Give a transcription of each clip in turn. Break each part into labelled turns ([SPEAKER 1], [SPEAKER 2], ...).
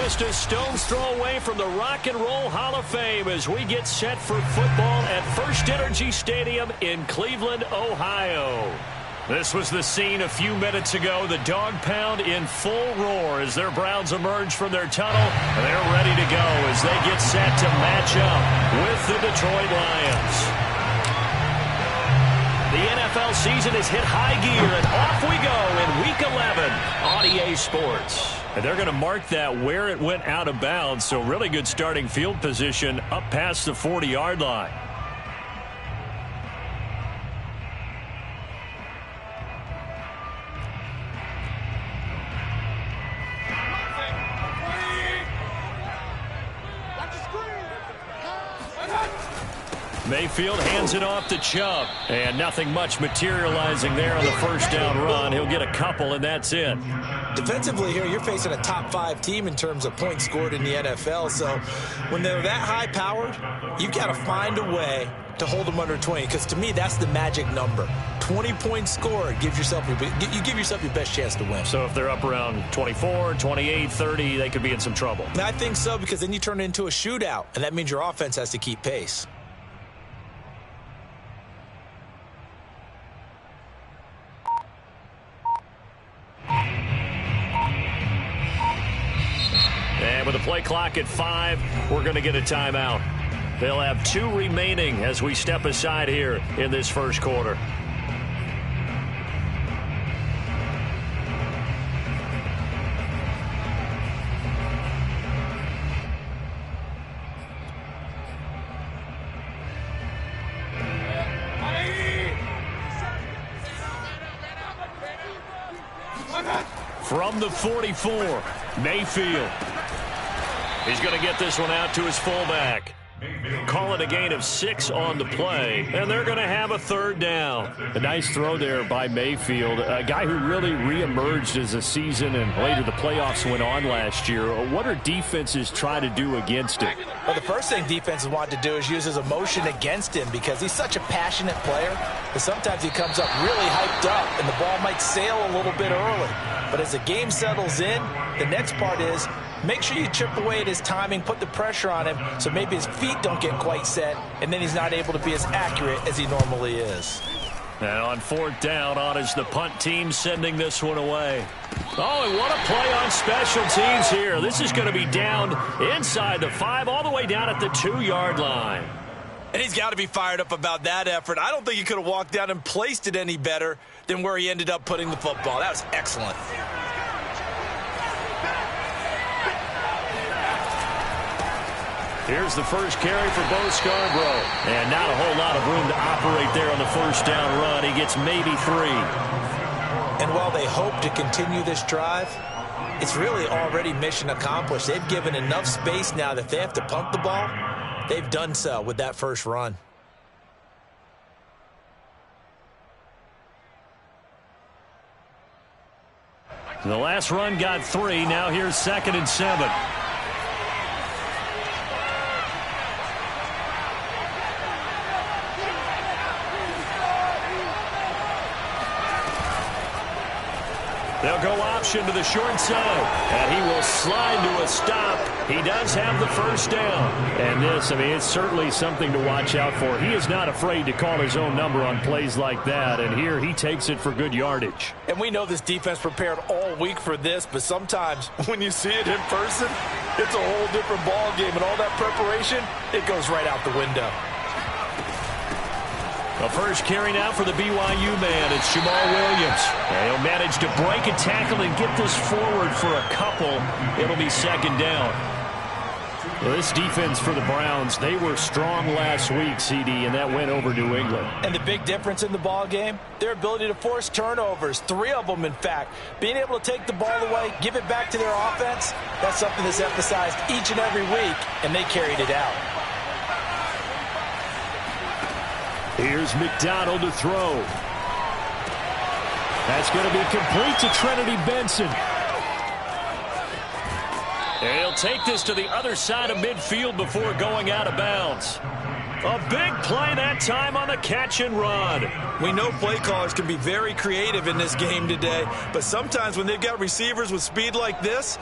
[SPEAKER 1] just a stone's throw away from the Rock and Roll Hall of Fame as we get set for football at First Energy Stadium in Cleveland, Ohio. This was the scene a few minutes ago. The dog pound in full roar as their Browns emerge from their tunnel. They're ready to go as they get set to match up with the Detroit Lions. The NFL season has hit high gear, and off we go in Week 11 on EA Sports. And they're going to mark that where it went out of bounds, so really good starting field position up past the 40-yard line. Mayfield hands it off to Chubb, and nothing much materializing there on the first down run. He'll get a couple, and that's it.
[SPEAKER 2] Defensively here, you're facing a top-5 team in terms of points scored in the NFL, so when they're that high-powered, you've got to find a way to hold them under 20, because to me, that's the magic number. 20 points scored, you give yourself your best chance to win.
[SPEAKER 1] So if they're up around 24, 28, 30, they could be in some trouble.
[SPEAKER 2] I think so, because then you turn it into a shootout, and that means your offense has to keep pace.
[SPEAKER 1] And with the play clock at 5, we're going to get a timeout. They'll have 2 remaining as we step aside here in this first quarter. From the 44, Mayfield. He's going to get this one out to his fullback. Call it a gain of 6 on the play, and they're going to have a third down. A nice throw there by Mayfield, a guy who really reemerged as the season and later the playoffs went on last year. What are defenses trying to do against him?
[SPEAKER 2] Well, the first thing defenses want to do is use his emotion against him, because he's such a passionate player that sometimes he comes up really hyped up and the ball might sail a little bit early. But as the game settles in, the next part is make sure you chip away at his timing, put the pressure on him so maybe his feet don't get quite set, and then he's not able to be as accurate as he normally is.
[SPEAKER 1] And on 4th down, on is the punt team sending this one away. Oh, and what a play on special teams here. This is going to be down inside the 5, all the way down at the 2-yard line.
[SPEAKER 2] And he's got to be fired up about that effort. I don't think he could have walked down and placed it any better than where he ended up putting the football. That was excellent.
[SPEAKER 1] Here's the first carry for Bo Scarborough. And not a whole lot of room to operate there on the first down run. He gets maybe 3.
[SPEAKER 2] And while they hope to continue this drive, it's really already mission accomplished. They've given enough space now that if they have to punt the ball, they've done so with that first run.
[SPEAKER 1] The last run got 3. Now here's 2nd and 7. They'll go option to the short side, and he will slide to a stop. He does have the first down. And this, I mean, it's certainly something to watch out for. He is not afraid to call his own number on plays like that, and here he takes it for good yardage.
[SPEAKER 2] And we know this defense prepared all week for this, but sometimes when you see it in person, it's a whole different ball game, and all that preparation, it goes right out the window.
[SPEAKER 1] The first carry now for the BYU man. It's Jamal Williams. And he'll manage to break a tackle and get this forward for a couple. It'll be 2nd down. Well, this defense for the Browns, they were strong last week, CD, and that went over New England.
[SPEAKER 2] And the big difference in the ball game, their ability to force turnovers, 3 of them, in fact. Being able to take the ball away, give it back to their offense, that's something that's emphasized each and every week, and they carried it out.
[SPEAKER 1] Here's McDonald to throw. That's going to be complete to Trinity Benson. And he'll take this to the other side of midfield before going out of bounds. A big play that time on the catch and run.
[SPEAKER 2] We know play callers can be very creative in this game today, but sometimes when they've got receivers with speed like this,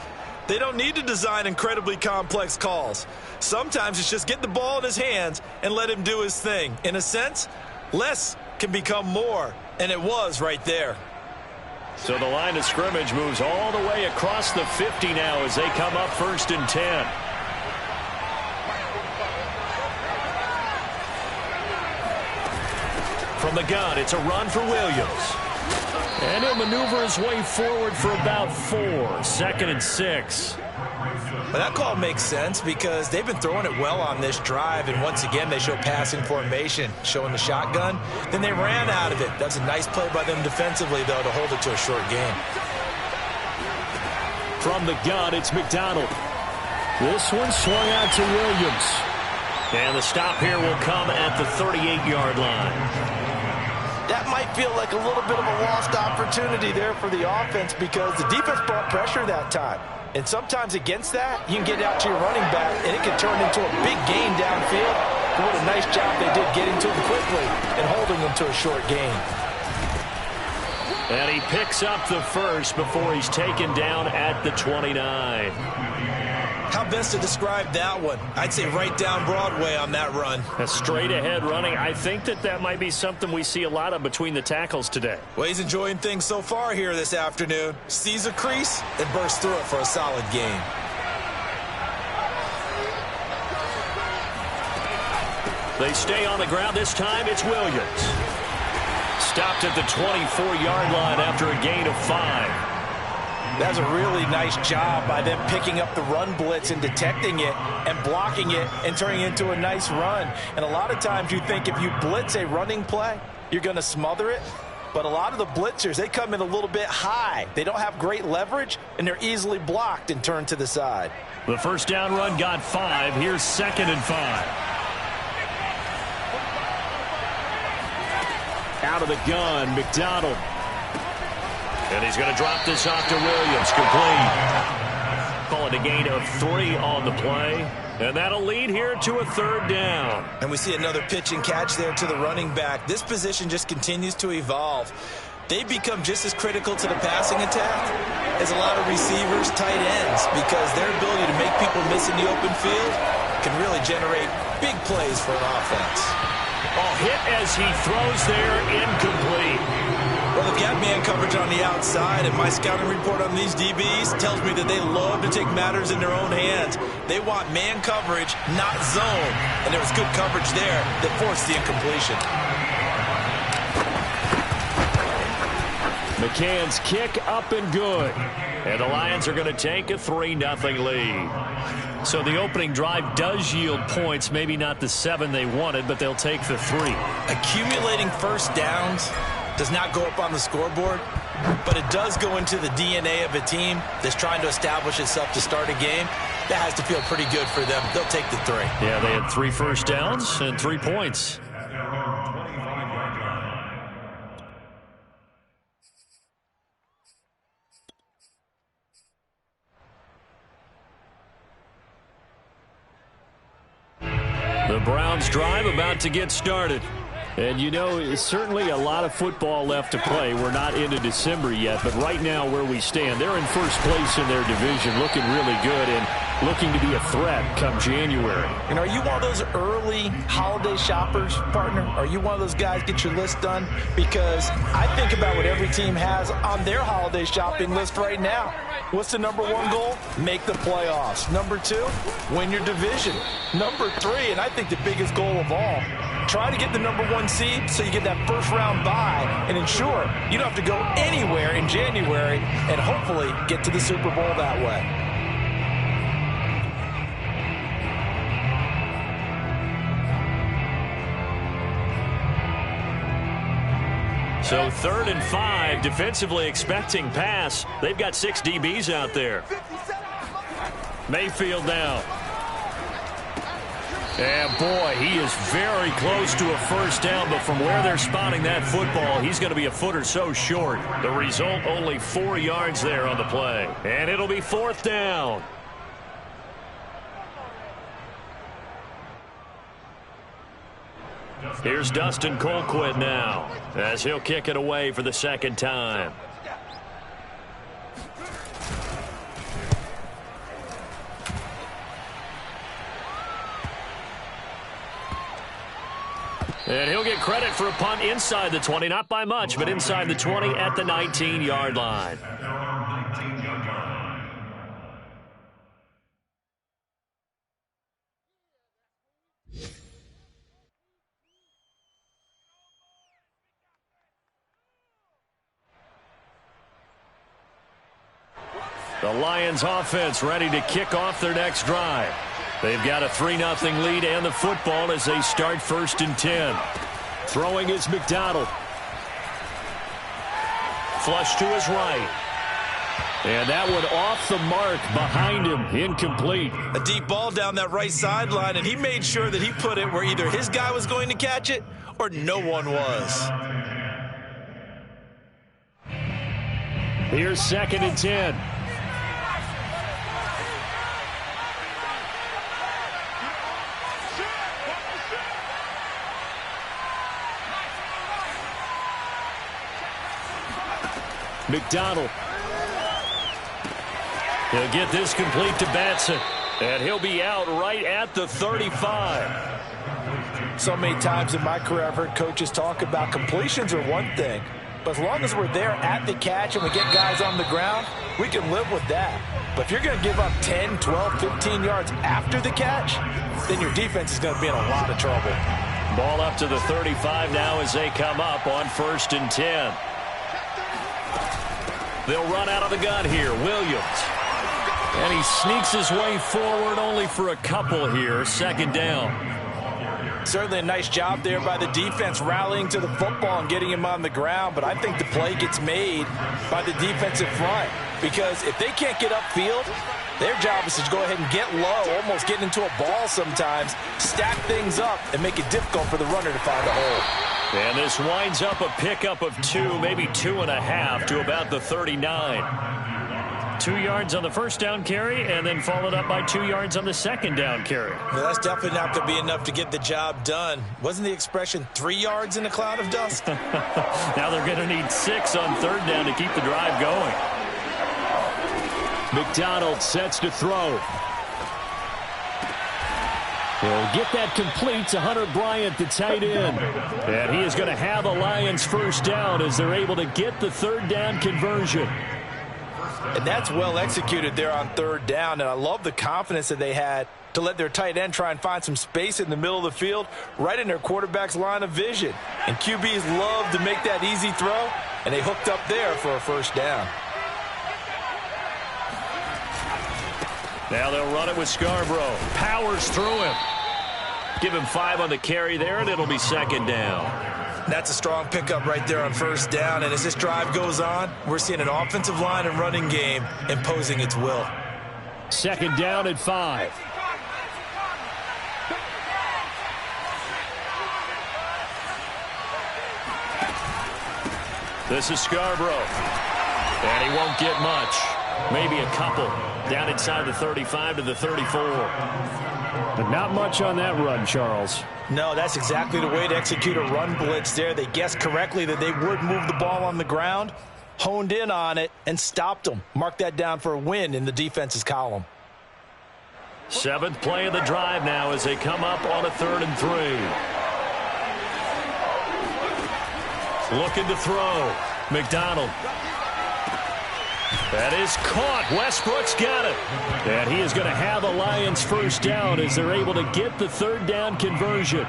[SPEAKER 2] They don't need to design incredibly complex calls. Sometimes it's just get the ball in his hands and let him do his thing. In a sense, less can become more, and it was right there.
[SPEAKER 1] So the line of scrimmage moves all the way across the 50 now as they come up 1st and 10. From the gun, it's a run for Williams. And he'll maneuver his way forward for about 4. 2nd and 6.
[SPEAKER 2] Well, that call makes sense because they've been throwing it well on this drive, and once again they show passing formation, showing the shotgun. Then they ran out of it. That's a nice play by them defensively, though, to hold it to a short game.
[SPEAKER 1] From the gun, it's McDonald. This one swung out to Williams. And the stop here will come at the 38-yard line.
[SPEAKER 2] That might feel like a little bit of a lost opportunity there for the offense because the defense brought pressure that time. And sometimes against that, you can get out to your running back, and it can turn into a big gain downfield. But what a nice job they did getting to him quickly and holding him to a short gain.
[SPEAKER 1] And he picks up the first before he's taken down at the 29.
[SPEAKER 2] How best to describe that one? I'd say right down Broadway on that run.
[SPEAKER 1] A straight-ahead running. I think that might be something we see a lot of between the tackles today.
[SPEAKER 2] Well, he's enjoying things so far here this afternoon. Sees a crease and bursts through it for a solid gain.
[SPEAKER 1] They stay on the ground. This time it's Williams. Stopped at the 24-yard line after a gain of 5.
[SPEAKER 2] That's a really nice job by them picking up the run blitz and detecting it and blocking it and turning it into a nice run. And a lot of times you think if you blitz a running play, you're going to smother it. But a lot of the blitzers, they come in a little bit high. They don't have great leverage, and they're easily blocked and turned to the side.
[SPEAKER 1] The first down run got 5. Here's 2nd and 5. Out of the gun, McDonald. And he's going to drop this off to Williams. Complete. Call it a gain of 3 on the play. And that'll lead here to a 3rd down.
[SPEAKER 2] And we see another pitch and catch there to the running back. This position just continues to evolve. They become just as critical to the passing attack as a lot of receivers, tight ends, because their ability to make people miss in the open field can really generate big plays for an offense.
[SPEAKER 1] Oh, hit as he throws there, incomplete.
[SPEAKER 2] Well, they've got man coverage on the outside, and my scouting report on these DBs tells me that they love to take matters in their own hands. They want man coverage, not zone, and there was good coverage there that forced the incompletion.
[SPEAKER 1] McCann's kick up and good. And the Lions are going to take a 3-0 lead. So the opening drive does yield points, maybe not the 7 they wanted, but they'll take the 3.
[SPEAKER 2] Accumulating first downs does not go up on the scoreboard, but it does go into the DNA of a team that's trying to establish itself to start a game. That has to feel pretty good for them. They'll take the 3.
[SPEAKER 1] Yeah, they had 3 first downs and 3 points. The Browns drive about to get started. And, you know, it's certainly a lot of football left to play. We're not into December yet, but right now where we stand, they're in first place in their division, looking really good and looking to be a threat come January.
[SPEAKER 2] And are you one of those early holiday shoppers, partner? Are you one of those guys get your list done? Because I think about what every team has on their holiday shopping list right now. What's the number 1 goal? Make the playoffs. Number 2, win your division. Number 3, and I think the biggest goal of all, try to get the number 1 seed so you get that first round bye and ensure you don't have to go anywhere in January and hopefully get to the Super Bowl that way.
[SPEAKER 1] So 3rd and 5, defensively expecting pass. They've got 6 DBs out there. Mayfield now. And boy, he is very close to a first down, but from where they're spotting that football, he's going to be a foot or so short. The result, only 4 yards there on the play. And it'll be 4th down. Here's Dustin Colquitt now, as he'll kick it away for the 2nd time. And he'll get credit for a punt inside the 20, not by much, but inside the 20 at the 19-yard line. The Lions offense ready to kick off their next drive. They've got a 3-0 lead and the football as they start 1st and 10. Throwing is McDonald. Flush to his right. And that one off the mark behind him. Incomplete.
[SPEAKER 2] A deep ball down that right sideline, and he made sure that he put it where either his guy was going to catch it or no one was.
[SPEAKER 1] Here's 2nd and 10. McDonald. He'll get this complete to Batson. And he'll be out right at the 35.
[SPEAKER 2] So many times in my career I've heard coaches talk about completions are one thing. But as long as we're there at the catch and we get guys on the ground, we can live with that. But if you're going to give up 10, 12, 15 yards after the catch, then your defense is going to be in a lot of trouble.
[SPEAKER 1] Ball up to the 35 now as they come up on 1st and 10. They'll run out of the gun here. Williams. And he sneaks his way forward only for a couple here. 2nd down.
[SPEAKER 2] Certainly a nice job there by the defense rallying to the football and getting him on the ground. But I think the play gets made by the defensive front. Because if they can't get upfield, their job is to go ahead and get low, almost get into a ball sometimes, stack things up, and make it difficult for the runner to find a hole.
[SPEAKER 1] And this winds up a pickup of 2, maybe 2.5 to about the 39. 2 yards on the 1st down carry and then followed up by 2 yards on the 2nd down carry.
[SPEAKER 2] Well, that's definitely not going to be enough to get the job done. Wasn't the expression 3 yards in a cloud of dust?
[SPEAKER 1] Now they're going to need 6 on 3rd down to keep the drive going. McDonald sets to throw. He'll get that complete to Hunter Bryant, the tight end. And he is going to have a Lions 1st down as they're able to get the 3rd down conversion.
[SPEAKER 2] And that's well executed there on 3rd down. And I love the confidence that they had to let their tight end try and find some space in the middle of the field, right in their quarterback's line of vision. And QBs love to make that easy throw, and they hooked up there for a 1st down.
[SPEAKER 1] Now they'll run it with Scarborough. Powers through him. Give him 5 on the carry there, and it'll be 2nd down.
[SPEAKER 2] That's a strong pickup right there on 1st down. And as this drive goes on, we're seeing an offensive line and running game imposing its will.
[SPEAKER 1] 2nd down and 5. This is Scarborough. And he won't get much. Maybe a couple. Down inside the 35 to the 34. But not much on that run, Charles.
[SPEAKER 2] No, that's exactly the way to execute a run blitz there. They guessed correctly that they would move the ball on the ground, honed in on it, and stopped them. Mark that down for a win in the defense's column.
[SPEAKER 1] 7th play of the drive now as they come up on a 3rd and 3. Looking to throw. McDonald. That is caught. Westbrook's got it. And he is going to have a Lions 1st down as they're able to get the 3rd down conversion.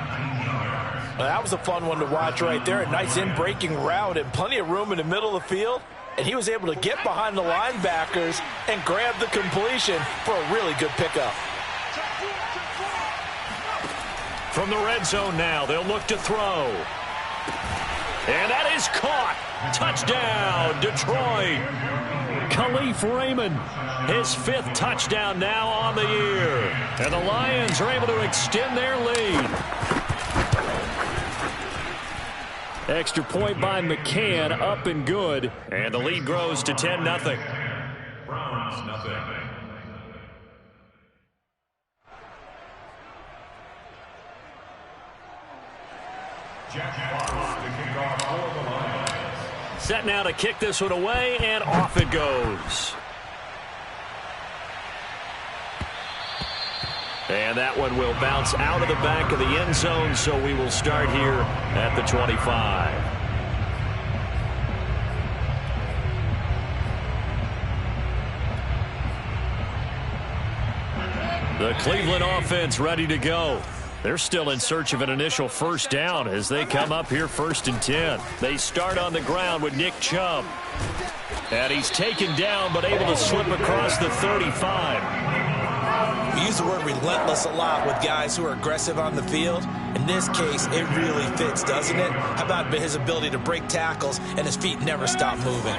[SPEAKER 2] Well, that was a fun one to watch right there. A nice in-breaking route and plenty of room in the middle of the field. And he was able to get behind the linebackers and grab the completion for a really good pickup.
[SPEAKER 1] From the red zone now, they'll look to throw. And that is caught. Touchdown, Detroit. Khalif Raymond, his 5th touchdown now on the year. And the Lions are able to extend their lead. Extra point by McCann, up and good. And the lead grows to 10-0.
[SPEAKER 3] Browns, nothing. Jack Fox to kick off for the Lions.
[SPEAKER 1] Set now to kick this one away, and off it goes. And that one will bounce out of the back of the end zone, so we will start here at the 25. The Cleveland offense ready to go. They're still in search of an initial first down as they come up here 1st and 10. They start on the ground with Nick Chubb. And he's taken down but able to slip across the 35.
[SPEAKER 2] We use the word relentless a lot with guys who are aggressive on the field. In this case, it really fits, doesn't it? How about his ability to break tackles and his feet never stop moving?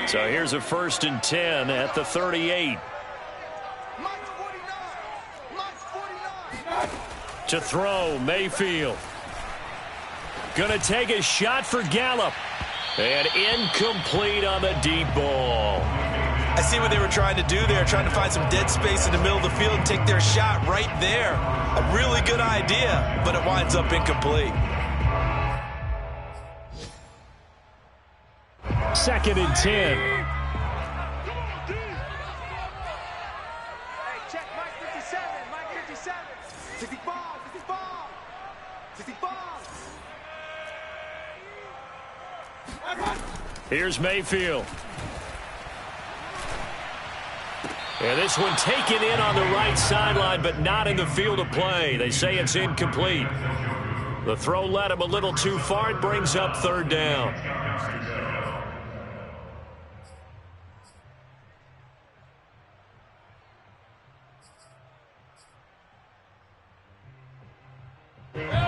[SPEAKER 1] So here's a 1st and 10 at the 38. To throw, Mayfield. Gonna take a shot for Gallup. And incomplete on the deep ball.
[SPEAKER 2] I see what they were trying to do there, trying to find some dead space in the middle of the field and take their shot right there. A really good idea, but it winds up incomplete.
[SPEAKER 1] 2nd and 10. Here's Mayfield. And this one taken in on the right sideline, but not in the field of play. They say it's incomplete. The throw led him a little too far. It brings up 3rd down.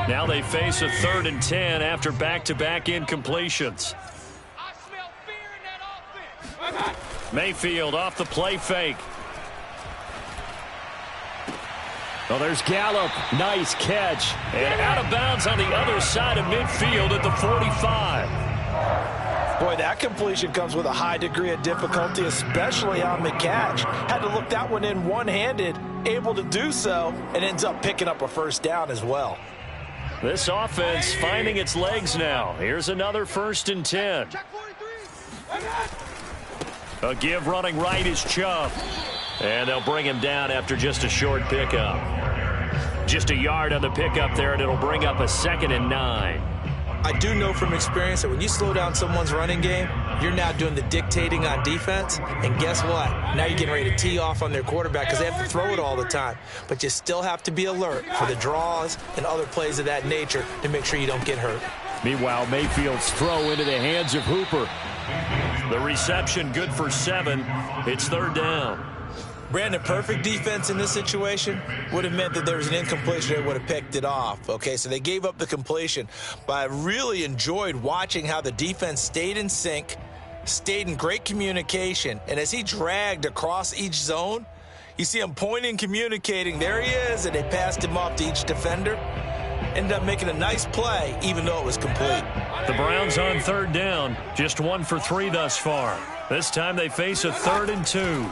[SPEAKER 1] Now they face a 3rd and 10 after back-to-back incompletions. Mayfield off the play fake. Oh, there's Gallup. Nice catch. And out of bounds on the other side of midfield at the 45.
[SPEAKER 2] Boy, that completion comes with a high degree of difficulty, especially on the catch. Had to look that one in one-handed, able to do so, and ends up picking up a 1st down as well.
[SPEAKER 1] This offense finding its legs now. Here's another 1st and 10. A give running right is Chubb. And they'll bring him down after just a short pickup. Just a yard on the pickup there, and it'll bring up a 2nd and 9.
[SPEAKER 2] I do know from experience that when you slow down someone's running game, you're now doing the dictating on defense. And guess what? Now you're getting ready to tee off on their quarterback because they have to throw it all the time. But you still have to be alert for the draws and other plays of that nature to make sure you don't get hurt.
[SPEAKER 1] Meanwhile, Mayfield's throw into the hands of Hooper. The reception good for 7. It's 3rd down.
[SPEAKER 2] Brandon, perfect defense in this situation would have meant that there was an incompletion. They would have picked it off. Okay, so they gave up the completion. But I really enjoyed watching how the defense stayed in sync, stayed in great communication. And as he dragged across each zone, you see him pointing, communicating. There he is, and they passed him off to each defender. Ended up making a nice play, even though it was complete.
[SPEAKER 1] The Browns on 3rd down, just 1 for 3 thus far. This time they face a 3rd and 2.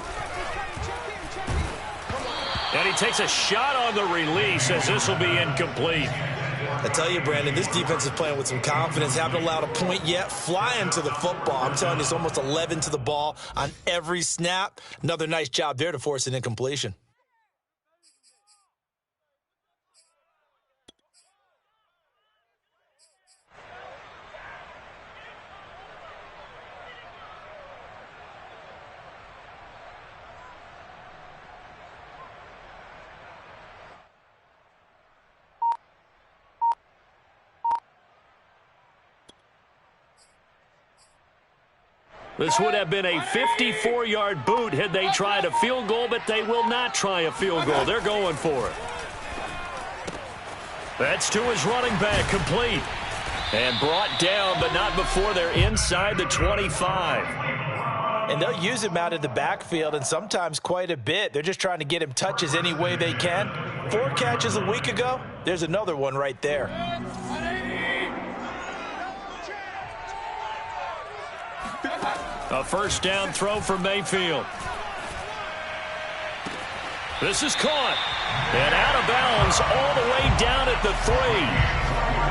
[SPEAKER 1] And he takes a shot on the release as this will be incomplete.
[SPEAKER 2] I tell you, Brandon, this defense is playing with some confidence. Haven't allowed a point yet. Flying to the football. I'm telling you, it's almost 11 to the ball on every snap. Another nice job there to force an incompletion.
[SPEAKER 1] This would have been a 54-yard boot had they tried a field goal, but they will not try a field goal. They're going for it. That's to his running back, complete. And brought down, but not before they're inside the 25.
[SPEAKER 2] And they'll use him out of the backfield, and sometimes quite a bit. They're just trying to get him touches any way they can. 4 catches a week ago. There's another one right there.
[SPEAKER 1] A 1st down throw for Mayfield. This is caught. And out of bounds all the way down at the 3.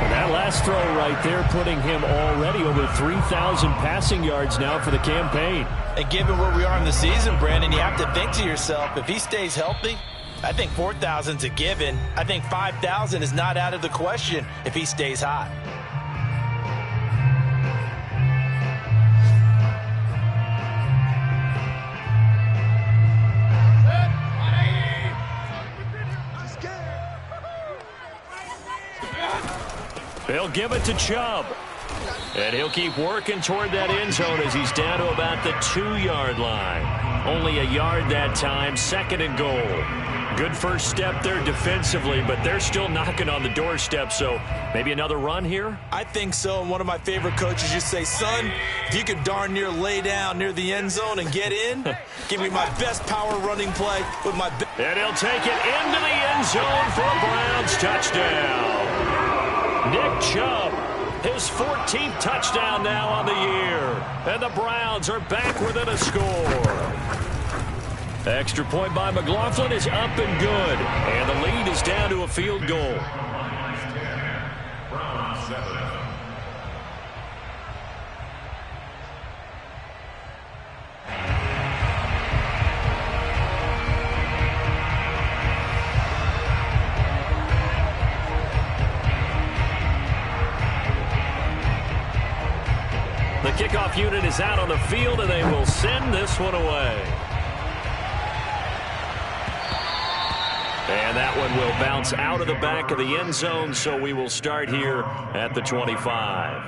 [SPEAKER 1] And that last throw right there putting him already over 3,000 passing yards now for the campaign.
[SPEAKER 2] And given where we are in the season, Brandon, you have to think to yourself, if he stays healthy, I think 4,000's a given. I think 5,000 is not out of the question if he stays hot.
[SPEAKER 1] They'll give it to Chubb. And he'll keep working toward that end zone as he's down to about the 2-yard line. Only a yard that time, 2nd and goal. Good first step there defensively, but they're still knocking on the doorstep, so maybe another run here?
[SPEAKER 2] I think so, and one of my favorite coaches used to say, son, if you can darn near lay down near the end zone and get in, give me my best power running play with my...
[SPEAKER 1] And he'll take it into the end zone for a Browns touchdown. Nick Chubb, his 14th touchdown now on the year. And the Browns are back within a score. Extra point by McLaughlin is up and good. And the lead is down to a field goal.
[SPEAKER 3] Browns 7.
[SPEAKER 1] The kickoff unit is out on the field, and they will send this one away. And that one will bounce out of the back of the end zone, so we will start here at the 25.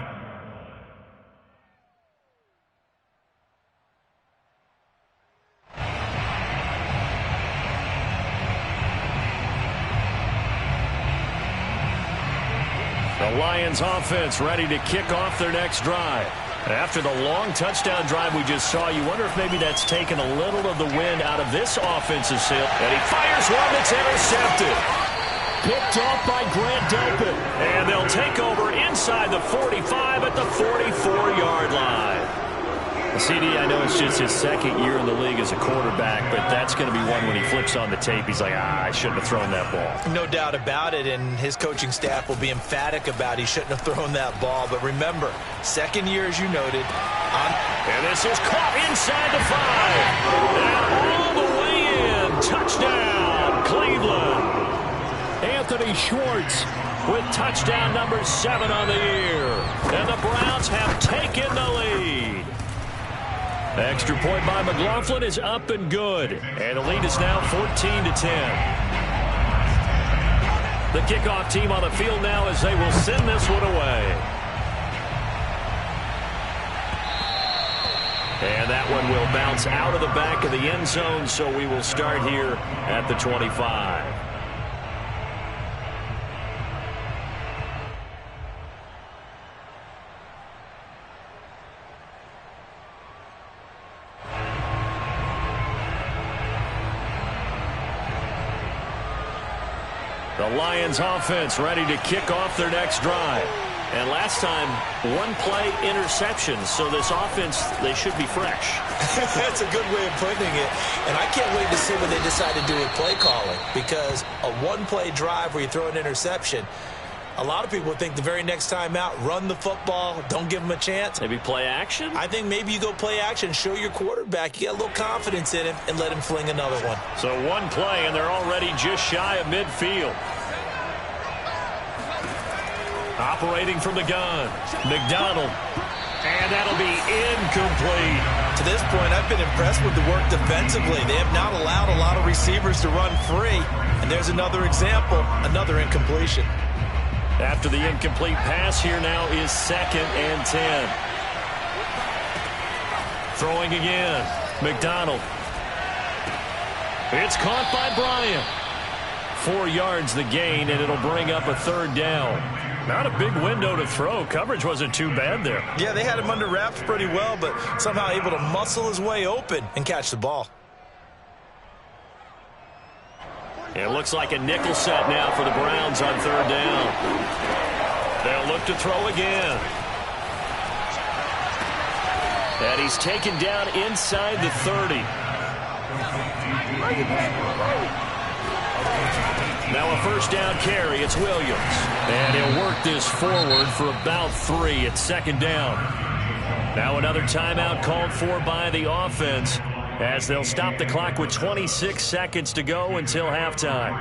[SPEAKER 1] The Lions offense ready to kick off their next drive. After the long touchdown drive we just saw, you wonder if maybe that's taken a little of the wind out of this offensive sail. And he fires one that's intercepted. Picked off by Grant Delpit. And they'll take over inside the 45 at the 44-yard line. CD, I know it's just his 2nd year in the league as a quarterback, but that's going to be one when he flips on the tape, he's like, I shouldn't have thrown that ball.
[SPEAKER 2] No doubt about it, and his coaching staff will be emphatic about he shouldn't have thrown that ball. But remember, 2nd year, as you noted.
[SPEAKER 1] And this is caught inside the 5. And all the way in. Touchdown, Cleveland. Anthony Schwartz with touchdown number 7 on the year. And the Browns have taken the lead. Extra point by McLaughlin is up and good. And the lead is now 14-10. The kickoff team on the field now as they will send this one away. And that one will bounce out of the back of the end zone, so we will start here at the 25. The Lions offense ready to kick off their next drive. And last time, 1-play interceptions. So this offense, they should be fresh.
[SPEAKER 2] That's a good way of putting it. And I can't wait to see what they decide to do with play calling. Because a 1-play drive where you throw an interception, a lot of people think the very next time out, run the football, don't give them a chance.
[SPEAKER 1] Maybe play action?
[SPEAKER 2] I think maybe you go play action, show your quarterback, you got a little confidence in him, and let him fling another one.
[SPEAKER 1] So 1 play, and they're already just shy of midfield. Operating from the gun, McDonald. And that'll be incomplete.
[SPEAKER 2] To this point, I've been impressed with the work defensively. They have not allowed a lot of receivers to run free. And there's another example, another incompletion.
[SPEAKER 1] After the incomplete pass, here now is 2nd and 10. Throwing again, McDonald. It's caught by Bryant. 4 yards the gain, and it'll bring up a 3rd down. Not a big window to throw. Coverage wasn't too bad there.
[SPEAKER 2] Yeah, they had him under wraps pretty well, but somehow able to muscle his way open and catch the ball.
[SPEAKER 1] It looks like a nickel set now for the Browns on 3rd down. They'll look to throw again. And he's taken down inside the 30. Now a 1st down carry. It's Williams. And he'll work this forward for about 3 at 2nd down. Now another timeout called for by the offense. as they'll stop the clock with 26 seconds to go until halftime.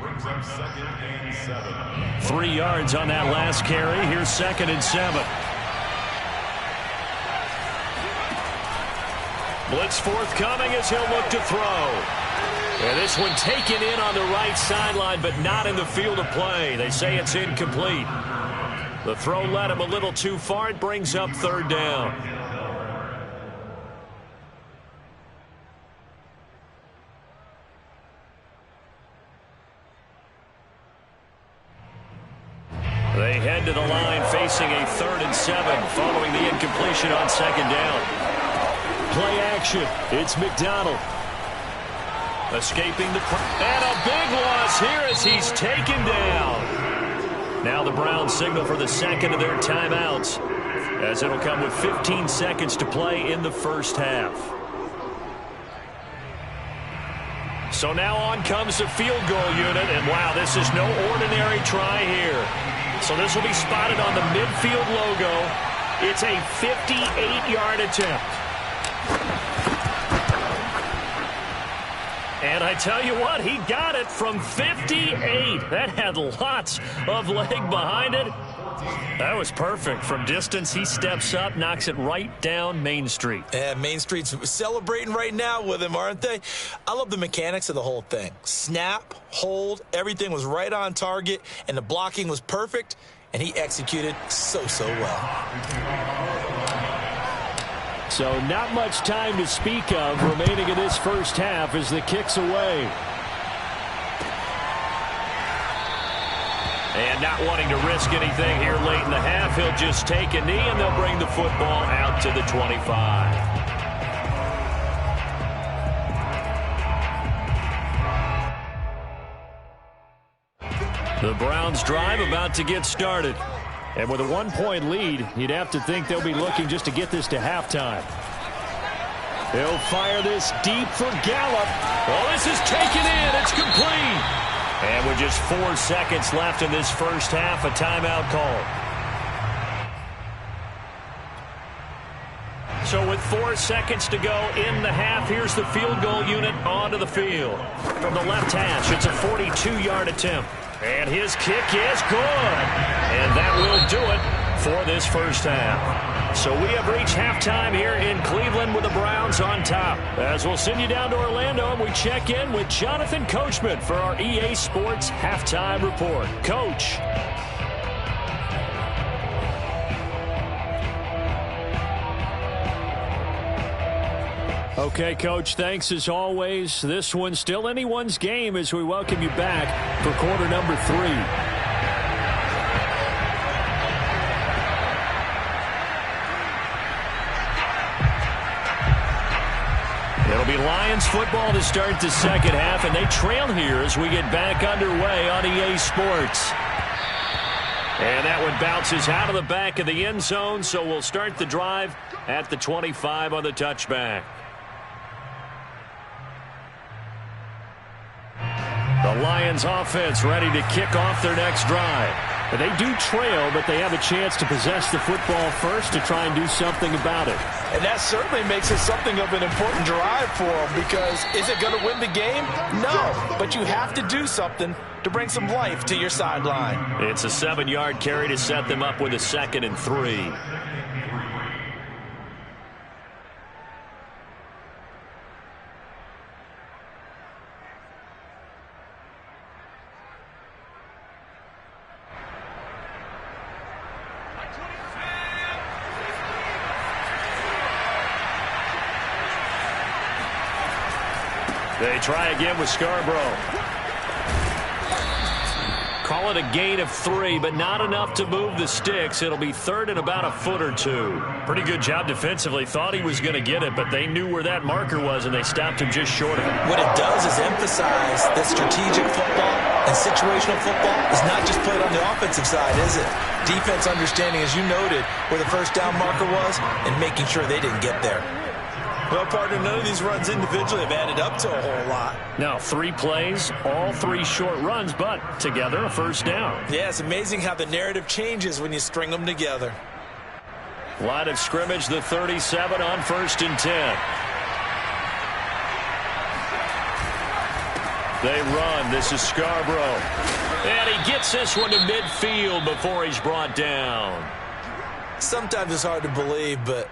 [SPEAKER 3] Brings up 2nd and 7.
[SPEAKER 1] 3 yards on that last carry. Here's 2nd and 7. Blitz forthcoming as he'll look to throw. And this one taken in on the right sideline, but not in the field of play. They say it's incomplete. The throw led him a little too far. It brings up 3rd down. They head to the line facing a 3rd and 7 following the incompletion on 2nd down. Play action. It's McDonald. Escaping the... And a big loss here as he's taken down. Now the Browns signal for the 2nd of their timeouts, as it'll come with 15 seconds to play in the first half. So now on comes the field goal unit, and wow, this is no ordinary try here. So this will be spotted on the midfield logo. It's a 58-yard attempt. And I tell you what, he got it from 58. That had lots of leg behind it. That was perfect. From distance, he steps up, knocks it right down Main Street.
[SPEAKER 2] And Main Street's celebrating right now with him, aren't they? I love the mechanics of the whole thing. Snap, hold, everything was right on target, and the blocking was perfect, and he executed so well.
[SPEAKER 1] So not much time to speak of remaining in this first half as the kick's away. And not wanting to risk anything here late in the half, he'll just take a knee, and they'll bring the football out to the 25. The Browns drive about to get started. And with a 1-point lead, you'd have to think they'll be looking just to get this to halftime. They'll fire this deep for Gallup. Oh, this is taken in. It's complete. And with just 4 seconds left in this first half, a timeout call. So with 4 seconds to go in the half, here's the field goal unit onto the field. From the left hash, it's a 42-yard attempt. And his kick is good. And that will do it for this first half. So we have reached halftime here in Cleveland with the Browns on top. As we'll send you down to Orlando, and we check in with Jonathan Coachman for our EA Sports Halftime Report. Coach. Okay, Coach, thanks as always. This one's still anyone's game as we welcome you back for quarter number 3. It'll be Lions football to start the second half, and they trail here as we get back underway on EA Sports. And that one bounces out of the back of the end zone, so we'll start the drive at the 25 on the touchback. The Lions offense ready to kick off their next drive. They do trail, but they have a chance to possess the football first to try and do something about it.
[SPEAKER 2] And that certainly makes it something of an important drive for them, because is it going to win the game? No, but you have to do something to bring some life to your sideline.
[SPEAKER 1] It's a 7-yard carry to set them up with a 2nd and 3. They try again with Scarborough. Call it a gain of 3, but not enough to move the sticks. It'll be 3rd and about a foot or 2. Pretty good job defensively. Thought he was going to get it, but they knew where that marker was, and they stopped him just short of it.
[SPEAKER 2] What it does is emphasize that strategic football and situational football is not just played on the offensive side, is it? Defense understanding, as you noted, where the first down marker was and making sure they didn't get there. Well, partner, none of these runs individually have added up to a whole lot.
[SPEAKER 1] Now, 3 plays, all 3 short runs, but together a first down.
[SPEAKER 2] Yeah, it's amazing how the narrative changes when you string them together.
[SPEAKER 1] Line of scrimmage, the 37 on 1st and 10. They run. This is Scarborough. And he gets this one to midfield before he's brought down.
[SPEAKER 2] Sometimes it's hard to believe, but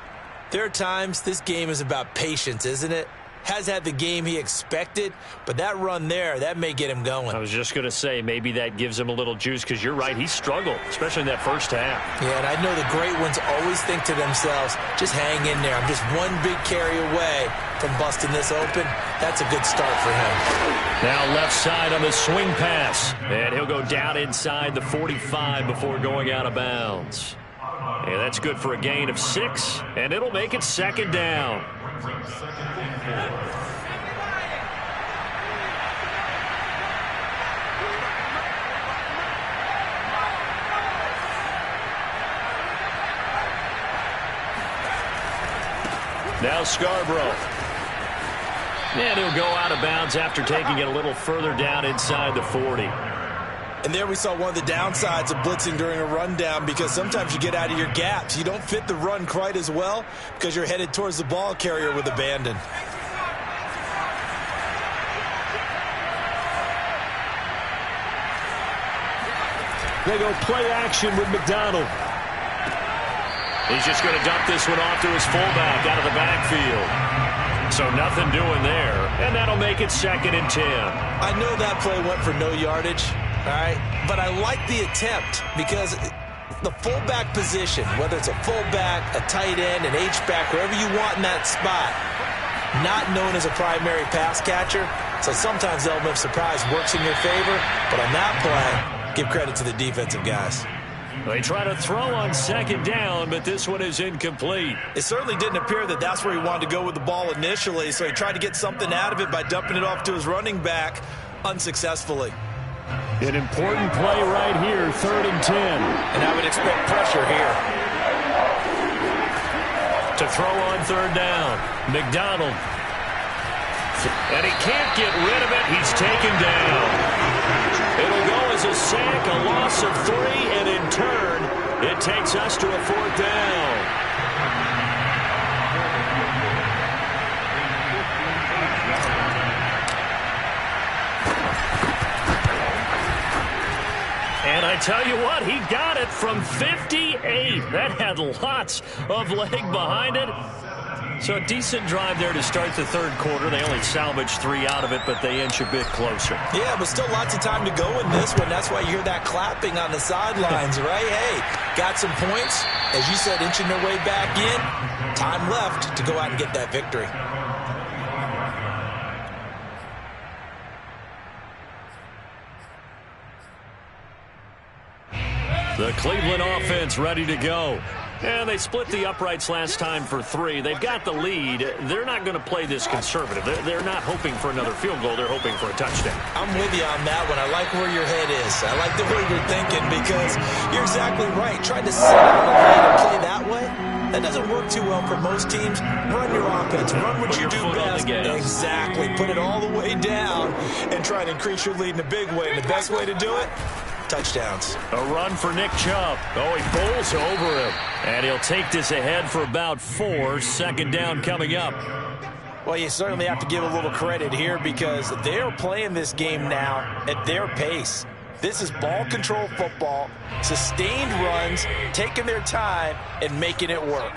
[SPEAKER 2] there are times this game is about patience, isn't it? Has had the game he expected, but that run there, that may get him going.
[SPEAKER 1] I was just going to say, maybe that gives him a little juice, because you're right, he struggled, especially in that first half.
[SPEAKER 2] Yeah, and I know the great ones always think to themselves, just hang in there. I'm just one big carry away from busting this open. That's a good start for him.
[SPEAKER 1] Now left side on the swing pass, and he'll go down inside the 45 before going out of bounds. And that's good for a gain of 6, and it'll make it second down. Now Scarborough. And he'll go out of bounds after taking it a little further down inside the 40.
[SPEAKER 2] And there we saw one of the downsides of blitzing during a rundown, because sometimes you get out of your gaps. You don't fit the run quite as well because you're headed towards the ball carrier with abandon.
[SPEAKER 1] They go play action with McDonald. He's just going to dump this one off to his fullback out of the backfield. So nothing doing there, and that'll make it second and 10.
[SPEAKER 2] I know that play went for no yardage, all right, but I like the attempt because the fullback position, whether it's a fullback, a tight end, an H-back, wherever you want in that spot, not known as a primary pass catcher, so sometimes the element of surprise works in your favor, but on that play, give credit to the defensive guys.
[SPEAKER 1] They try to throw on second down, but this one is incomplete.
[SPEAKER 2] It certainly didn't appear that that's where he wanted to go with the ball initially, so he tried to get something out of it by dumping it off to his running back unsuccessfully.
[SPEAKER 1] An important play right here, 3rd and 10.
[SPEAKER 2] And I would expect pressure here.
[SPEAKER 1] To throw on 3rd down, McDonald. And he can't get rid of it. He's taken down. It'll go as a sack, a loss of 3, and in turn, it takes us to a 4th down. And I tell you what, he got it from 58. That had lots of leg behind it. So a decent drive there to start the 3rd quarter. They only salvaged 3 out of it, but they inch a bit closer.
[SPEAKER 2] Yeah, but still lots of time to go in this one. That's why you hear that clapping on the sidelines, right? Hey, got some points. As you said, inching their way back in. Time left to go out and get that victory.
[SPEAKER 1] The Cleveland offense ready to go. And they split the uprights last time for 3. They've got the lead. They're not going to play this conservative. They're not hoping for another field goal. They're hoping for a touchdown.
[SPEAKER 2] I'm with you on that one. I like where your head is. I like the way you're thinking, because you're exactly right. Trying to sit on the lead and play that way, that doesn't work too well for most teams. Run your offense. Run what you do best. Exactly. Put it all the way down and try and increase your lead in a big way. And the best way to do it, touchdowns.
[SPEAKER 1] A run for Nick Chubb. Oh, he bowls over him. And he'll take this ahead for about 4. 2nd down coming up.
[SPEAKER 2] Well, you certainly have to give a little credit here, because they're playing this game now at their pace. This is ball control football, sustained runs, taking their time and making it work.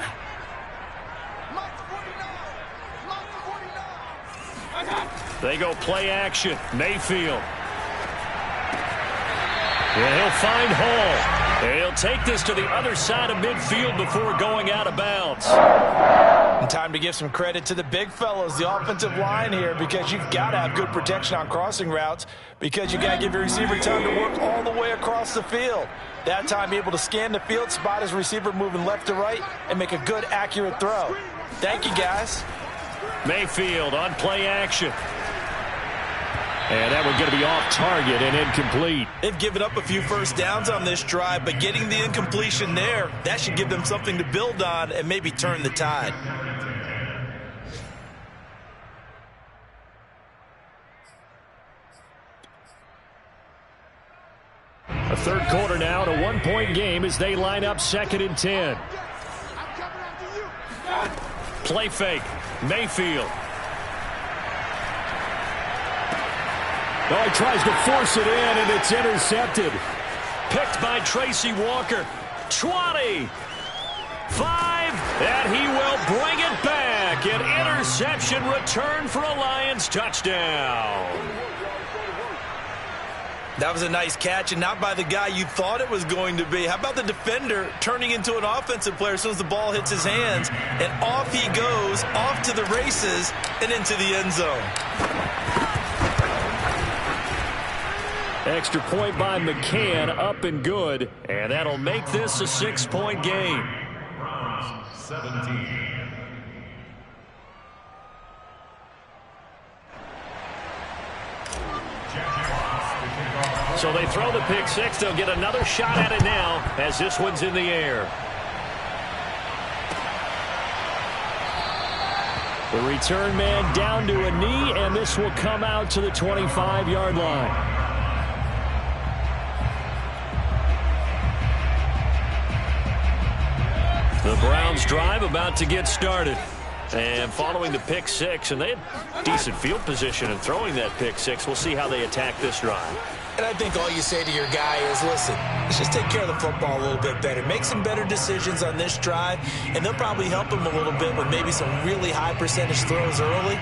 [SPEAKER 1] They go play action. Mayfield. And he'll find Hall. And he'll take this to the other side of midfield before going out of bounds.
[SPEAKER 2] And time to give some credit to the big fellows, the offensive line here, because you've got to have good protection on crossing routes, because you got to give your receiver time to work all the way across the field. That time, be able to scan the field, spot his receiver moving left to right, and make a good, accurate throw. Thank you, guys.
[SPEAKER 1] Mayfield on play action. And that one's going to be off target and incomplete.
[SPEAKER 2] They've given up a few first downs on this drive, but getting the incompletion there, that should give them something to build on and maybe turn the tide.
[SPEAKER 1] A 3rd quarter now, and a 1-point game as they line up 2nd and 10. Play fake. Mayfield. Oh, he tries to force it in, and it's intercepted. Picked by Tracy Walker. 20. 5, and he will bring it back. An interception return for a Lions touchdown.
[SPEAKER 2] That was a nice catch, and not by the guy you thought it was going to be. How about the defender turning into an offensive player as soon as the ball hits his hands, and off he goes, off to the races, and into the end zone.
[SPEAKER 1] Extra point by McCann, up and good, and that'll make this a 6-point game.
[SPEAKER 3] 17.
[SPEAKER 1] So they throw the pick six. They'll get another shot at it now as this one's in the air. The return man down to a knee, and this will come out to the 25-yard line. The Browns drive about to get started. And following the pick six, and they had decent field position in throwing that pick six. We'll see how they attack this drive.
[SPEAKER 2] And I think all you say to your guy is, listen, let's just take care of the football a little bit better. Make some better decisions on this drive, and they'll probably help him a little bit with maybe some really high percentage throws early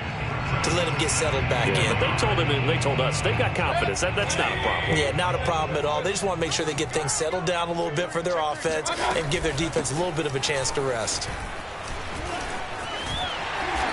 [SPEAKER 2] to let him get settled back in.
[SPEAKER 1] But they told him, and they told us, they got confidence. That's not a problem.
[SPEAKER 2] Yeah, not a problem at all. They just want to make sure they get things settled down a little bit for their offense and give their defense a little bit of a chance to rest.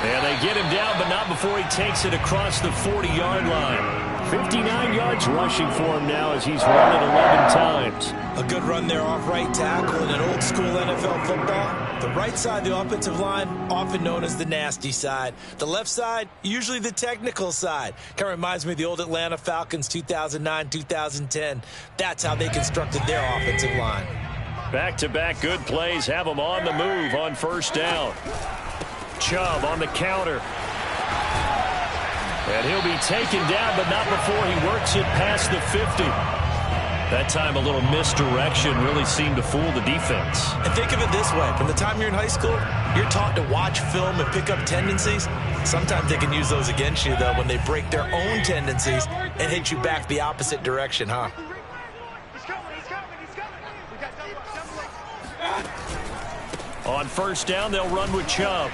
[SPEAKER 1] And they get him down, but not before he takes it across the 40-yard line. 59 yards rushing for him now as he's run it 11 times.
[SPEAKER 2] A good run there off right tackle in an old-school NFL football. The right side, the offensive line, often known as the nasty side. The left side, usually the technical side. Kind of reminds me of the old Atlanta Falcons 2009, 2010. That's how they constructed their offensive line.
[SPEAKER 1] Back-to-back good plays have them on the move on first down. Chubb on the counter. And he'll be taken down, but not before he works it past the 50. That time a little misdirection really seemed to fool the defense.
[SPEAKER 2] And think of it this way. From the time you're in high school, you're taught to watch film and pick up tendencies. Sometimes they can use those against you, though, when they break their own tendencies and hit you back the opposite direction, huh?
[SPEAKER 1] On first down, they'll run with Chubb.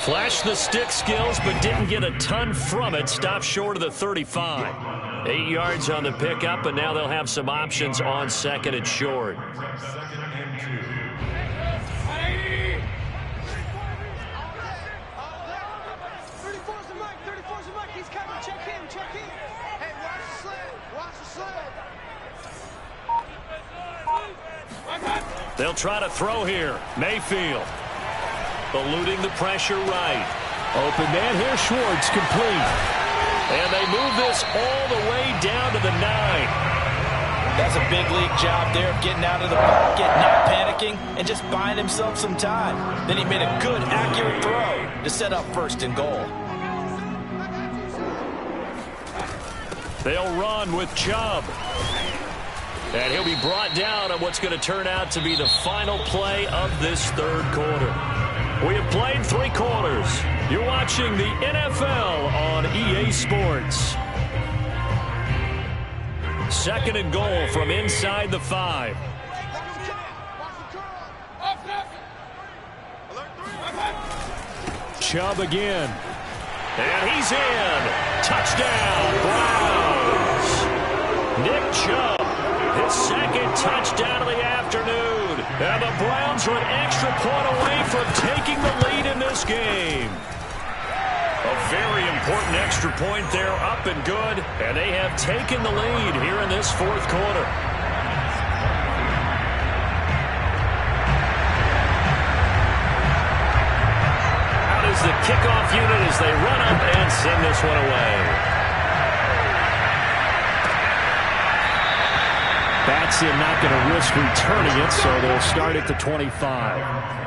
[SPEAKER 1] Flashed the stick skills, but didn't get a ton from it. Stopped short of the 35. 8 yards on the pickup, and now they'll have some options on second and short. They'll try to throw here. Mayfield. Eluding the pressure right. Open man here, Schwartz, complete. And they move this all the way down to the 9.
[SPEAKER 2] That's a big league job there of getting out of the pocket, not panicking, and just buying himself some time. Then he made a good, accurate throw to set up first and goal.
[SPEAKER 1] They'll run with Chubb. And he'll be brought down on what's going to turn out to be the final play of this third quarter. We have played 3 quarters. You're watching the NFL on EA Sports. Second and goal from inside the 5. Chubb again. And he's in. Touchdown, Browns. Nick Chubb, his second touchdown of the afternoon. And the Browns are an extra point away from taking the lead in this game. A very important extra point there, up and good. And they have taken the lead here in this fourth quarter. Out is the kickoff unit as they run up and send this one away. Batson not going to risk returning it, so they'll start at the 25.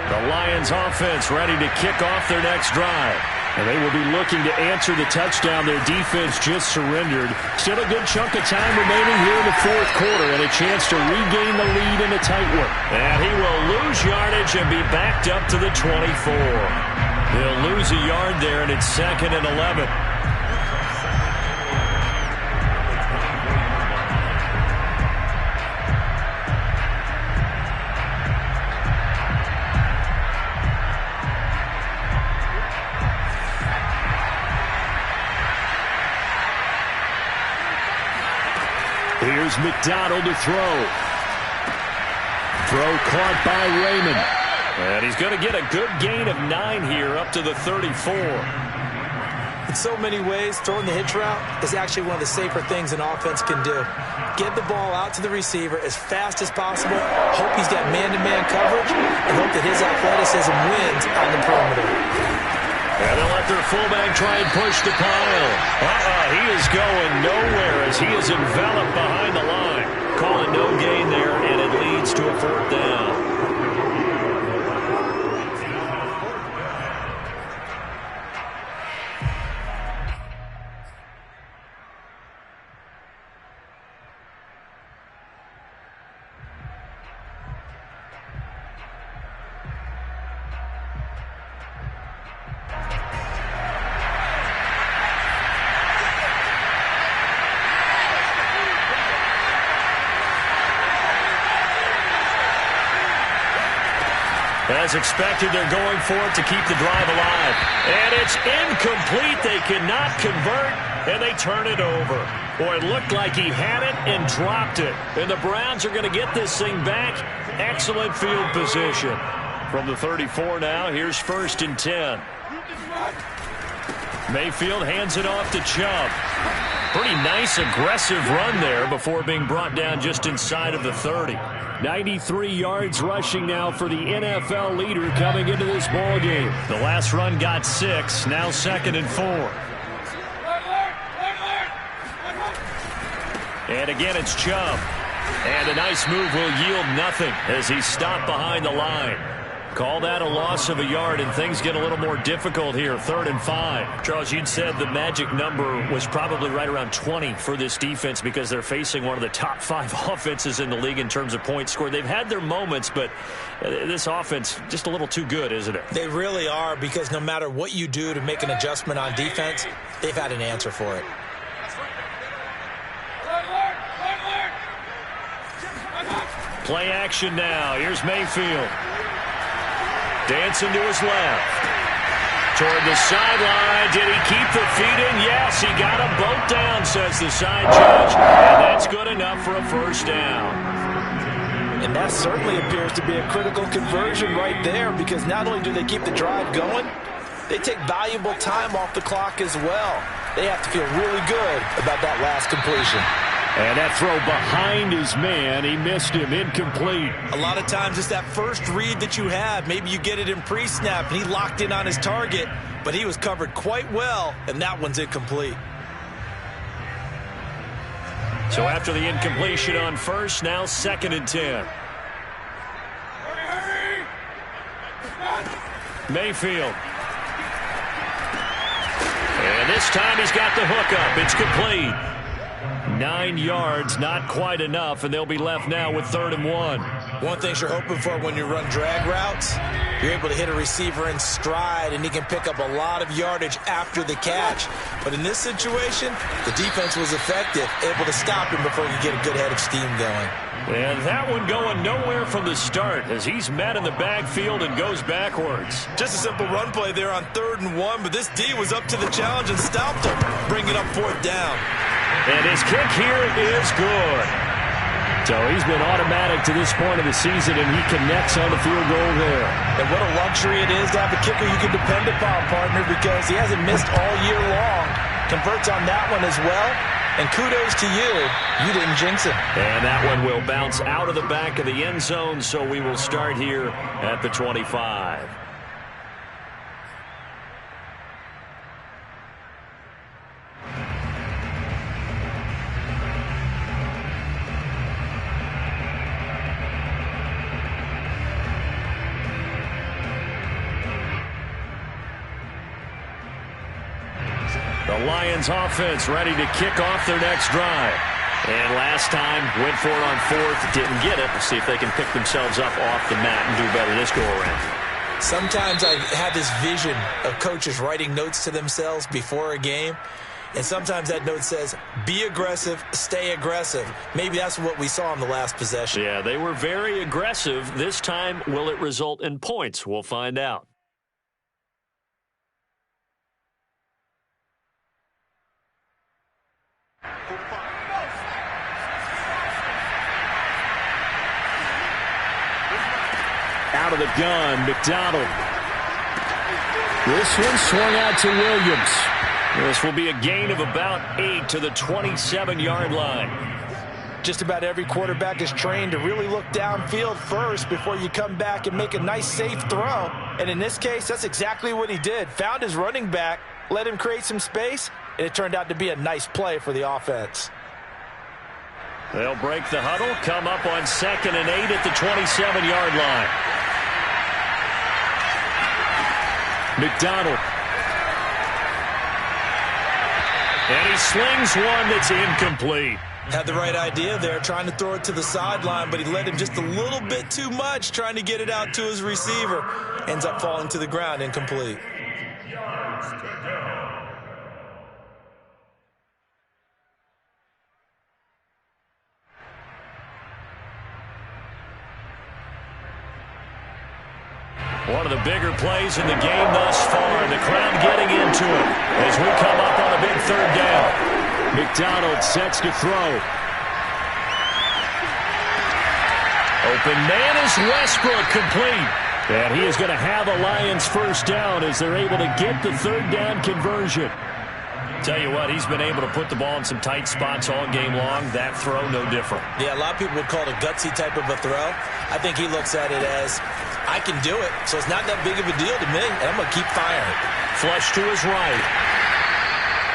[SPEAKER 1] The Lions offense ready to kick off their next drive. And they will be looking to answer the touchdown their defense just surrendered. Still a good chunk of time remaining here in the fourth quarter and a chance to regain the lead in a tight one. And he will lose yardage and be backed up to the 24. He'll lose a yard there, and it's 2nd and 11. Here's McDonald to throw. Throw caught by Raymond. And he's going to get a good gain of 9 here up to the 34.
[SPEAKER 2] In so many ways, throwing the hitch route is actually one of the safer things an offense can do. Get the ball out to the receiver as fast as possible, hope he's got man-to-man coverage, and hope that his athleticism wins on the perimeter.
[SPEAKER 1] And they'll let their fullback try and push the pile. He is going nowhere as he is enveloped behind the line. Calling no gain there, and it leads to a 4th down. As expected, they're going for it to keep the drive alive. And it's incomplete. They cannot convert, and they turn it over. Boy, it looked like he had it and dropped it. And the Browns are going to get this thing back. Excellent field position. From the 34 now, here's 1st and 10. Mayfield hands it off to Chubb. Pretty nice, aggressive run there before being brought down just inside of the 30. 93 yards rushing now for the NFL leader coming into this ball game. The last run got 6, now 2nd and 4. And again, it's Chubb. And a nice move will yield nothing as he's stopped behind the line. Call that a loss of a yard, and things get a little more difficult here. 3rd and 5. Charles, you'd said the magic number was probably right around 20 for this defense because they're facing one of the top 5 offenses in the league in terms of points scored. They've had their moments, but this offense just a little too good, isn't it?
[SPEAKER 2] They really are, because no matter what you do to make an adjustment on defense, they've had an answer for it.
[SPEAKER 1] Play action now. Here's Mayfield. Dancing to his left. Toward the sideline. Did he keep the feet in? Yes, he got them both down, says the side judge. And that's good enough for a 1st down.
[SPEAKER 2] And that certainly appears to be a critical conversion right there, because not only do they keep the drive going, they take valuable time off the clock as well. They have to feel really good about that last completion.
[SPEAKER 1] And that throw behind his man, he missed him, incomplete.
[SPEAKER 2] A lot of times it's that first read that you have. Maybe you get it in pre-snap, and he locked in on his target, but he was covered quite well, and that one's incomplete.
[SPEAKER 1] So after the incompletion on 1st, now 2nd and 10. Mayfield. And this time he's got the hook up. It's complete. 9 yards, not quite enough, and they'll be left now with 3rd and 1.
[SPEAKER 2] One thing you're hoping for when you run drag routes, you're able to hit a receiver in stride, and he can pick up a lot of yardage after the catch. But in this situation, the defense was effective, able to stop him before he could get a good head of steam going.
[SPEAKER 1] And that one going nowhere from the start as he's met in the backfield and goes backwards.
[SPEAKER 2] Just a simple run play there on 3rd and 1, but this D was up to the challenge and stopped him, bringing up 4th down.
[SPEAKER 1] And his kick here is good. So he's been automatic to this point of the season, and he connects on the field goal there.
[SPEAKER 2] And what a luxury it is to have a kicker you can depend upon, partner, because he hasn't missed all year long. Converts on that one as well. And kudos to you. You didn't jinx it.
[SPEAKER 1] And that one will bounce out of the back of the end zone, so we will start here at the 25. The Lions offense ready to kick off their next drive. And last time, went for it on fourth, didn't get it. We'll see if they can pick themselves up off the mat and do better this go-around.
[SPEAKER 2] Sometimes I have this vision of coaches writing notes to themselves before a game. And sometimes that note says, be aggressive, stay aggressive. Maybe that's what we saw in the last possession.
[SPEAKER 1] Yeah, they were very aggressive. This time, will it result in points? We'll find out. Out of the gun, McDonald. This one swung out to Williams. This will be a gain of about 8 to the 27-yard line.
[SPEAKER 2] Just about every quarterback is trained to really look downfield first before you come back and make a nice, safe throw. And in this case, that's exactly what he did. Found his running back, let him create some space, and it turned out to be a nice play for the offense.
[SPEAKER 1] They'll break the huddle, come up on 2nd and 8 at the 27-yard line. McDonald. And he slings one that's incomplete.
[SPEAKER 2] Had the right idea there, trying to throw it to the sideline, but he led him just a little bit too much, trying to get it out to his receiver. Ends up falling to the ground, incomplete.
[SPEAKER 1] One of the bigger plays in the game thus far. The crowd getting into it as we come up on a big 3rd down. McDonald sets to throw. Open man is Westbrook, complete. And he is going to have a Lions first down as they're able to get the 3rd down conversion. Tell you what, he's been able to put the ball in some tight spots all game long. That throw, no different.
[SPEAKER 2] Yeah, a lot of people would call it a gutsy type of a throw. I think he looks at it as, I can do it, so it's not that big of a deal to me, and I'm going to keep firing.
[SPEAKER 1] Flush to his right.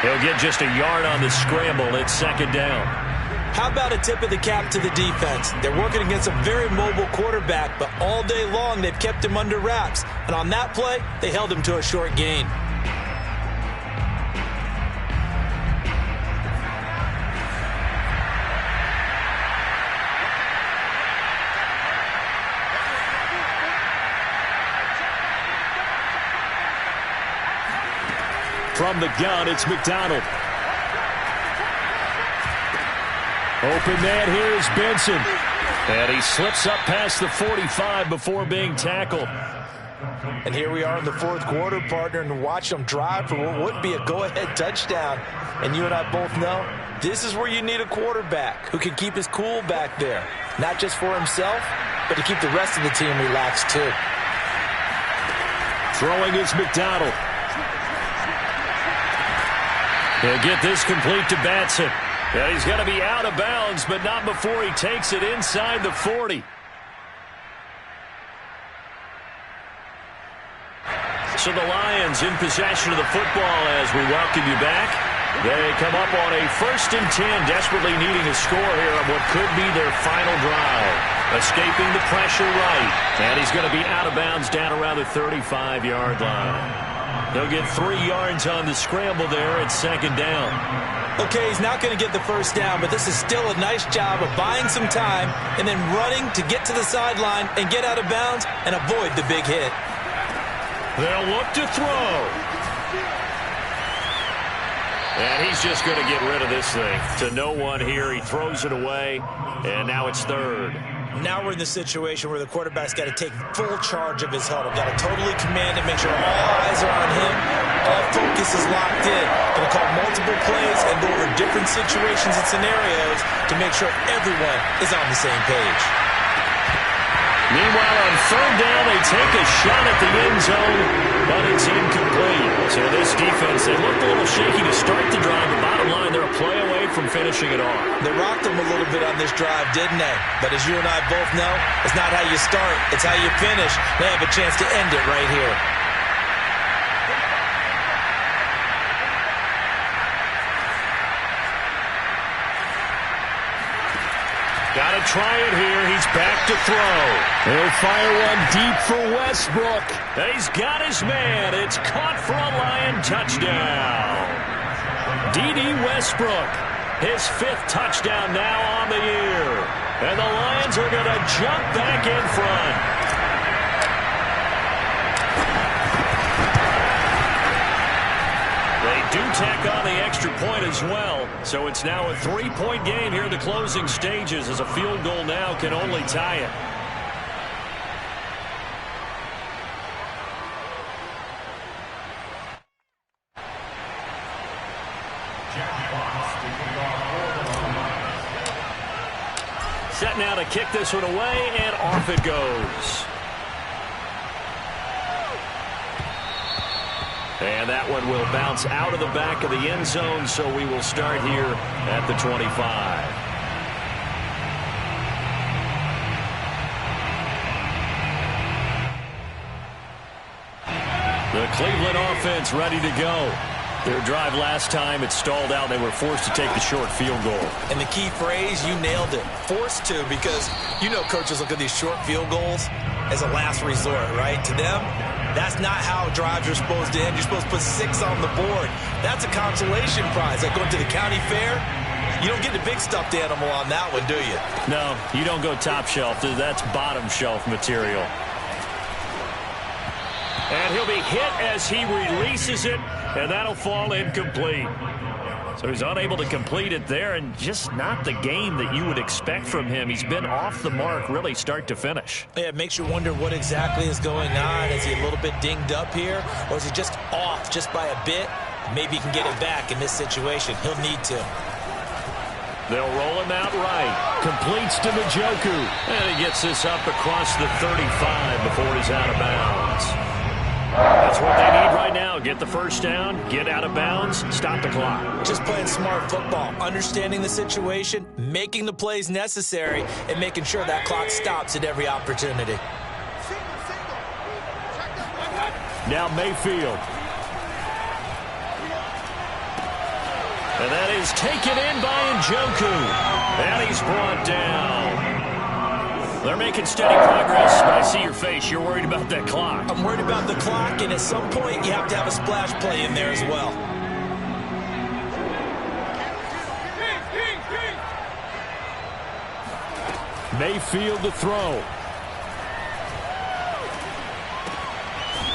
[SPEAKER 1] He'll get just a yard on the scramble. It's 2nd down.
[SPEAKER 2] How about a tip of the cap to the defense? They're working against a very mobile quarterback, but all day long they've kept him under wraps. And on that play, they held him to a short gain.
[SPEAKER 1] From the gun, it's McDonald. Open man here is Benson. And he slips up past the 45 before being tackled.
[SPEAKER 2] And here we are in the 4th quarter, partner, and watch them drive for what would be a go-ahead touchdown. And you and I both know this is where you need a quarterback who can keep his cool back there. Not just for himself, but to keep the rest of the team relaxed too.
[SPEAKER 1] Throwing is McDonald. He'll get this complete to Batson. Yeah, he's going to be out of bounds, but not before he takes it inside the 40. So the Lions in possession of the football as we welcome you back. They come up on a 1st and 10, desperately needing a score here on what could be their final drive. Escaping the pressure right. And he's going to be out of bounds down around the 35-yard line. He'll get 3 yards on the scramble there at 2nd down.
[SPEAKER 2] Okay, he's not going to get the first down, but this is still a nice job of buying some time and then running to get to the sideline and get out of bounds and avoid the big hit.
[SPEAKER 1] They'll look to throw. And he's just going to get rid of this thing to no one here. He throws it away, and now it's 3rd.
[SPEAKER 2] Now we're in the situation where the quarterback's got to take full charge of his huddle. Got to totally command it, make sure all eyes are on him. All focus is locked in. Going to call multiple plays and go over different situations and scenarios to make sure everyone is on the same page.
[SPEAKER 1] Meanwhile, on 3rd down, they take a shot at the end zone, but it's incomplete. So this defense, they looked a little shaky to start the drive, but bottom line, they're a play away from finishing it off.
[SPEAKER 2] They rocked them a little bit on this drive, didn't they? But as you and I both know, it's not how you start, it's how you finish. They have a chance to end it right here.
[SPEAKER 1] Got to try it here. He's back to throw. He'll fire one deep for Westbrook. He's got his man. It's caught for a Lion touchdown. D.D. Westbrook, his 5th touchdown now on the year. And the Lions are going to jump back in front. They do tack on the extra point as well. So it's now a 3-point game here in the closing stages, as a field goal now can only tie it. Set now to kick this one away, and off it goes. And that one will bounce out of the back of the end zone, so we will start here at the 25. The Cleveland offense ready to go. Their drive last time, it stalled out. They were forced to take the short field goal.
[SPEAKER 2] And the key phrase, you nailed it. Forced to, because you know coaches look at these short field goals as a last resort, right? To them, that's not how drives are supposed to end. You're supposed to put 6 on the board. That's a consolation prize. Like going to the county fair, you don't get the big stuffed animal on that one, do you?
[SPEAKER 1] No, you don't go top shelf. That's bottom shelf material. And he'll be hit as he releases it, and that'll fall incomplete. So he's unable to complete it there, and just not the game that you would expect from him. He's been off the mark really start to finish.
[SPEAKER 2] Yeah, it makes you wonder what exactly is going on. Is he a little bit dinged up here, or is he just off just by a bit? Maybe he can get it back in this situation. He'll need to.
[SPEAKER 1] They'll roll him out right. Completes to Njoku. And he gets this up across the 35 before he's out of bounds. That's what they need right now. Get the first down, get out of bounds, stop the clock.
[SPEAKER 2] Just playing smart football, understanding the situation, making the plays necessary, and making sure that clock stops at every opportunity.
[SPEAKER 1] Now Mayfield. And that is taken in by Njoku. And he's brought down. They're making steady progress, but I see your face. You're worried about that clock.
[SPEAKER 2] I'm worried about the clock, and at some point, you have to have a splash play in there as well.
[SPEAKER 1] Mayfield to throw.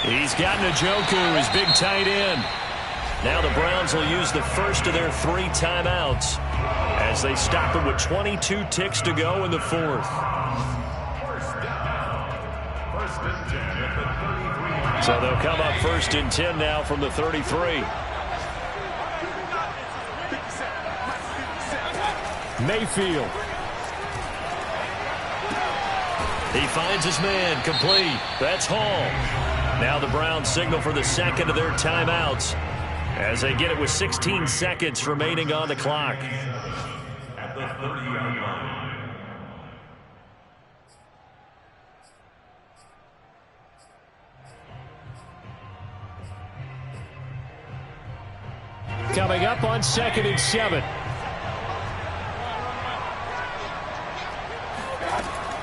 [SPEAKER 1] He's got Njoku, his big tight end. Now the Browns will use the first of their 3 timeouts as they stop it with 22 ticks to go in the 4th. So they'll come up 1st and 10 now from the 33. Mayfield. He finds his man, complete. That's Hall. Now the Browns signal for the second of their timeouts as they get it with 16 seconds remaining on the clock.
[SPEAKER 3] At the 30-yard line.
[SPEAKER 1] Coming up on 2nd and 7.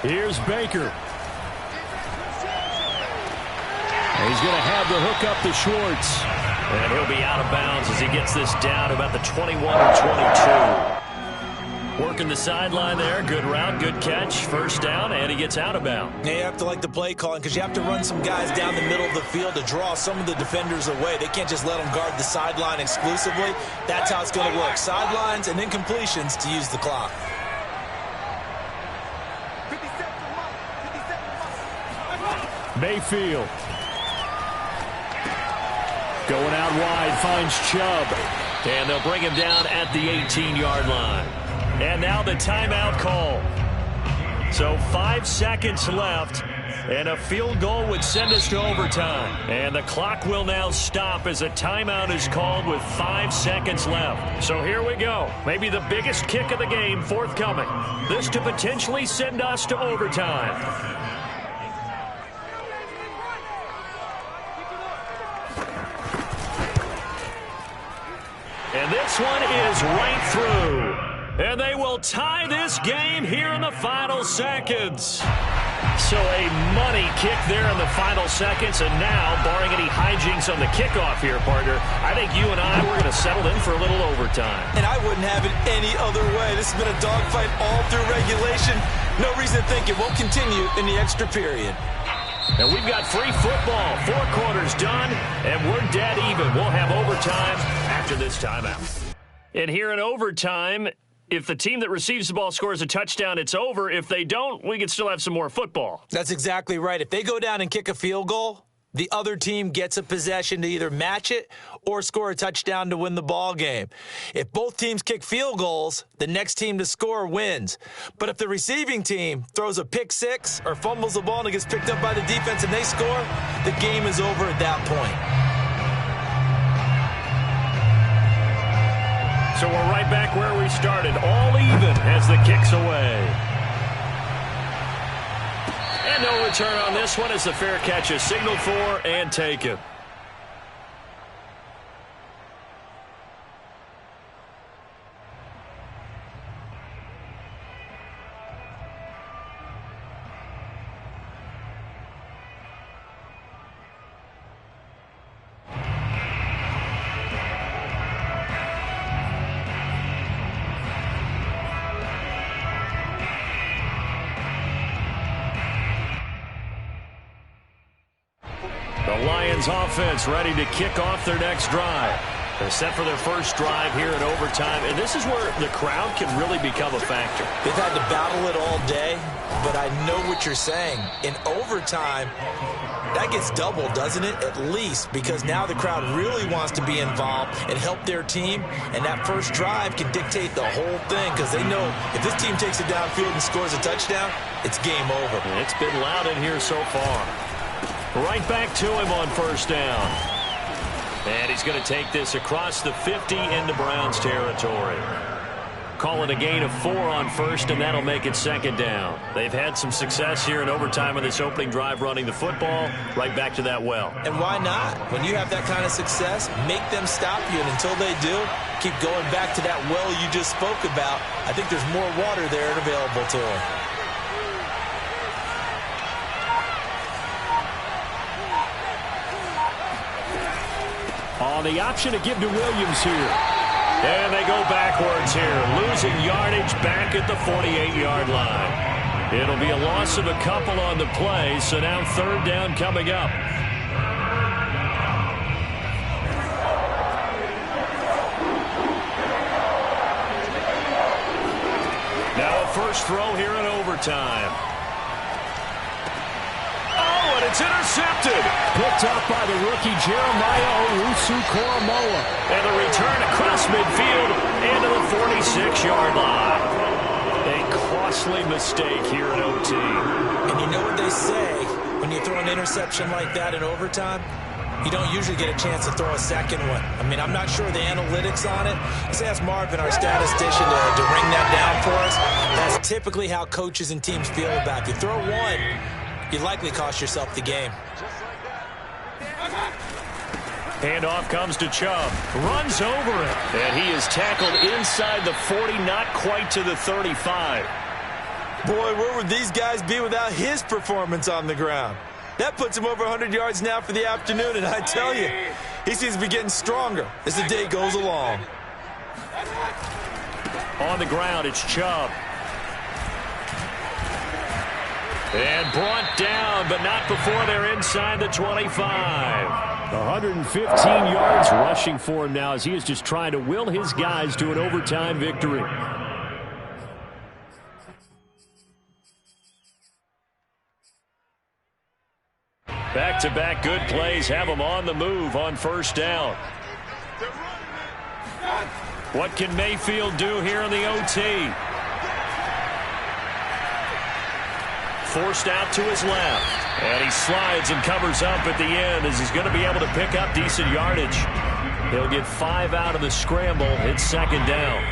[SPEAKER 1] Here's Baker. And he's going to have the hook up to Schwartz. And he'll be out of bounds as he gets this down about the 21 or 22. Working the sideline there. Good route, good catch. First down, and he gets out of bounds.
[SPEAKER 2] Yeah, you have to like the play calling because you have to run some guys down the middle of the field to draw some of the defenders away. They can't just let them guard the sideline exclusively. That's how it's going to work. Sidelines and then completions to use the clock.
[SPEAKER 1] Mayfield. Going out wide, finds Chubb. And they'll bring him down at the 18-yard line. And now the timeout call. So 5 seconds left, and a field goal would send us to overtime. And the clock will now stop as a timeout is called with 5 seconds left. So here we go. Maybe the biggest kick of the game forthcoming. This to potentially send us to overtime. And this one is right through. And they will tie this game here in the final seconds. So a money kick there in the final seconds, and now, barring any hijinks on the kickoff here, partner, I think you and I, we're going to settle in for a little overtime.
[SPEAKER 2] And I wouldn't have it any other way. This has been a dogfight all through regulation. No reason to think it won't continue in the extra period.
[SPEAKER 1] And we've got free football. 4 quarters done, and we're dead even. We'll have overtime after this timeout. And here in overtime, if the team that receives the ball scores a touchdown, it's over. If they don't, we can still have some more football.
[SPEAKER 2] That's exactly right. If they go down and kick a field goal, the other team gets a possession to either match it or score a touchdown to win the ball game. If both teams kick field goals, the next team to score wins. But if the receiving team throws a pick six or fumbles the ball and it gets picked up by the defense and they score, the game is over at that point.
[SPEAKER 1] So we're right back where we started, all even as the kick's away. And no return on this one as the fair catch is signaled for and taken. The Lions offense ready to kick off their next drive. They're set for their first drive here in overtime, and this is where the crowd can really become a factor.
[SPEAKER 2] They've had to battle it all day, but I know what you're saying. In overtime, that gets doubled, doesn't it? At least, because now the crowd really wants to be involved and help their team, and that first drive can dictate the whole thing because they know if this team takes it downfield and scores a touchdown, it's game over.
[SPEAKER 1] And it's been loud in here so far. Right back to him on first down. And he's going to take this across the 50 into Browns territory. Calling a gain of 4 on first, and that'll make it second down. They've had some success here in overtime on this opening drive running the football. Right back to that well.
[SPEAKER 2] And why not? When you have that kind of success, make them stop you. And until they do, keep going back to that well you just spoke about. I think there's more water there and available to them.
[SPEAKER 1] On the option to give to Williams here. And they go backwards here, losing yardage back at the 48-yard line. It'll be a loss of a couple on the play, so now third down coming up. Now a first throw here in overtime. And it's intercepted.
[SPEAKER 4] Picked up by the rookie Jeremiah Owusu-Koramoah.
[SPEAKER 1] And the return across midfield into the 46-yard line. A costly mistake here in OT.
[SPEAKER 2] And you know what they say, when you throw an interception like that in overtime, you don't usually get a chance to throw a second one. I mean, I'm not sure the analytics on it. Let's ask Marvin, our statistician, to ring that down for us. That's typically how coaches and teams feel about it. If you throw one, you likely cost yourself the game.
[SPEAKER 1] Handoff comes to Chubb. Runs over it. And he is tackled inside the 40, not quite to the 35.
[SPEAKER 2] Boy, where would these guys be without his performance on the ground? That puts him over 100 yards now for the afternoon, and I tell you, he seems to be getting stronger as the day goes along.
[SPEAKER 1] On the ground, it's Chubb. And brought down, but not before they're inside the 25.
[SPEAKER 4] 115 yards rushing for him now as he is just trying to will his guys to an overtime victory.
[SPEAKER 1] Back-to-back good plays have them on the move on first down. What can Mayfield do here in the OT? Forced out to his left. And he slides and covers up at the end as he's going to be able to pick up decent yardage. He'll get 5 out of the scramble. It's second down.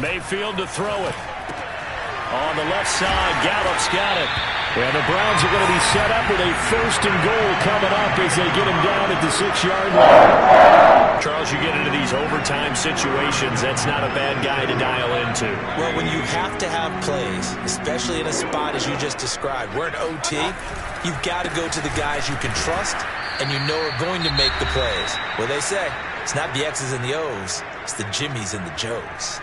[SPEAKER 1] Mayfield to throw it. On the left side, Gallup's got it.
[SPEAKER 4] And the Browns are going to be set up with a 1st and goal coming up as they get him down at the 6-yard line.
[SPEAKER 1] Charles, you get into these overtime situations, that's not a bad guy to dial into.
[SPEAKER 2] Well, when you have to have plays, especially in a spot as you just described, we're in OT, you've got to go to the guys you can trust and you know are going to make the plays. Well, they say, it's not the X's and the O's, it's the Jimmys and the Joes.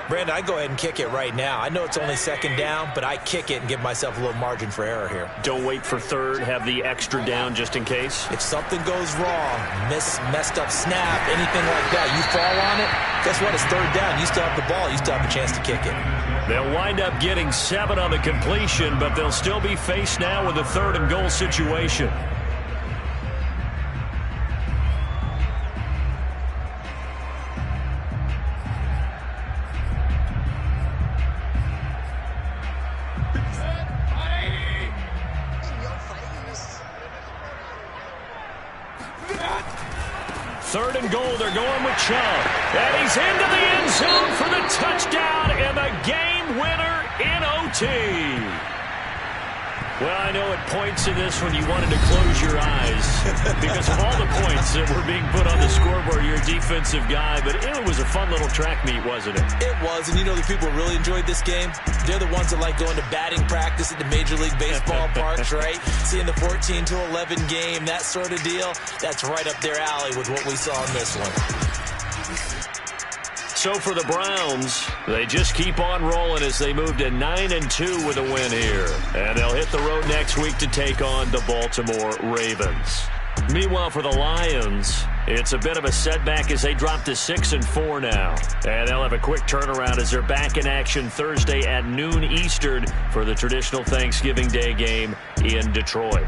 [SPEAKER 2] Brandon, I go ahead and kick it right now. I know it's only 2nd down, but I kick it and give myself a little margin for error here.
[SPEAKER 1] Don't wait for 3rd. Have the extra down just in case.
[SPEAKER 2] If something goes wrong, messed up snap, anything like that, you fall on it, guess what? It's 3rd down. You still have the ball. You still have a chance to kick it.
[SPEAKER 1] They'll wind up getting 7 on the completion, but they'll still be faced now with a 3rd and goal situation. Third and goal, they're going with Chubb. And he's into the end zone for the touchdown and the game winner in OT. Well, I know at points in this one you wanted to close your eyes because of all the points that were being put on the scoreboard. You're a defensive guy, but it was a fun little track meet, wasn't it?
[SPEAKER 2] It was, and you know the people who really enjoyed this game? They're the ones that like going to batting practice at the Major League Baseball parks, right? Seeing the 14-11 game, that sort of deal, that's right up their alley with what we saw in this one.
[SPEAKER 1] So for the Browns, they just keep on rolling as they move to 9-2 with a win here. And they'll hit the road next week to take on the Baltimore Ravens. Meanwhile, for the Lions, it's a bit of a setback as they drop to 6-4 now. And they'll have a quick turnaround as they're back in action Thursday at noon Eastern for the traditional Thanksgiving Day game in Detroit.